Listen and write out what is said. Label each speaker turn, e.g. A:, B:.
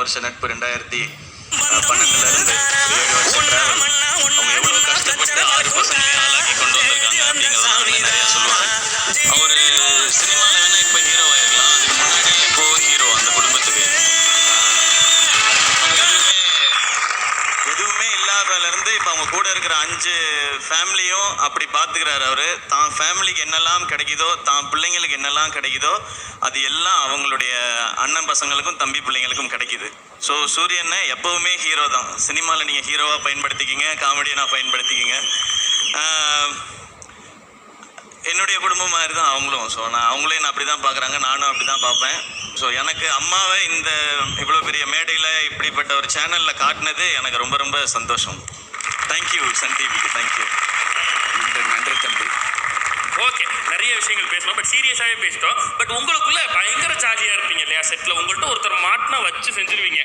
A: வருஷ நட்பு 2012 இருந்து 7 வருஷம் டிராவல். அவங்க எவ்வளவு கஷ்டப்பட்டு 6 பசங்களையும் ஆளாக்கி கொண்டு வந்திருக்காங்க அப்படிங்கிறதெல்லாம் நிறைய சொல்லுவாங்க. அவரு சினிமால வேணா இப்ப ஹீரோ ஆயிருக்கலாம், அதுக்கு முன்னாடி இப்போ ஹீரோ அந்த குடும்பத்துக்கு. எதுவுமே இல்லாததுல இருந்து இப்ப அவங்க கூட இருக்கிற 5 ஃபேமிலியும் அப்படி பாத்துக்கிறாரு அவரு. தான் ஃபேமிலிக்கு என்னெல்லாம் கிடைக்குதோ, தான் பிள்ளைங்களுக்கு என்னெல்லாம் கிடைக்குதோ அது எல்லாம் அவங்களுடைய அண்ணன் பசங்களுக்கும் தம்பி பிள்ளைங்களுக்கும் கிடைக்குது. ஸோ சூரியனை எப்பவுமே ஹீரோ தான். சினிமாவில் நீங்கள் ஹீரோவாக பயன்படுத்திக்கிங்க, காமெடியனாக பயன்படுத்திக்கிங்க. என்னுடைய குடும்பம் மாதிரி தான் அவங்களும். ஸோ அவங்களையும் அப்படி தான் பார்க்குறாங்க, நானும் அப்படி தான் பார்ப்பேன். ஸோ எனக்கு அம்மாவை இந்த இவ்வளோ பெரிய மேடையில் இப்படிப்பட்ட ஒரு சேனலில் காட்டினது எனக்கு ரொம்ப ரொம்ப சந்தோஷம். தேங்க்யூ சன் டிவிக்கு, தேங்க்யூ.
B: நன்றி தம்பி.
C: ஓகே, நிறைய விஷயங்கள் பேசணும், பட் சீரியஸாகவே பேசிட்டோம். பட் உங்களுக்குள்ள பயங்கர ஜாலியாக இருப்பீங்க இல்லையா செட்டில்? உங்கள்கிட்ட ஒருத்தர் மாட்டினா வச்சு செஞ்சிருவீங்க.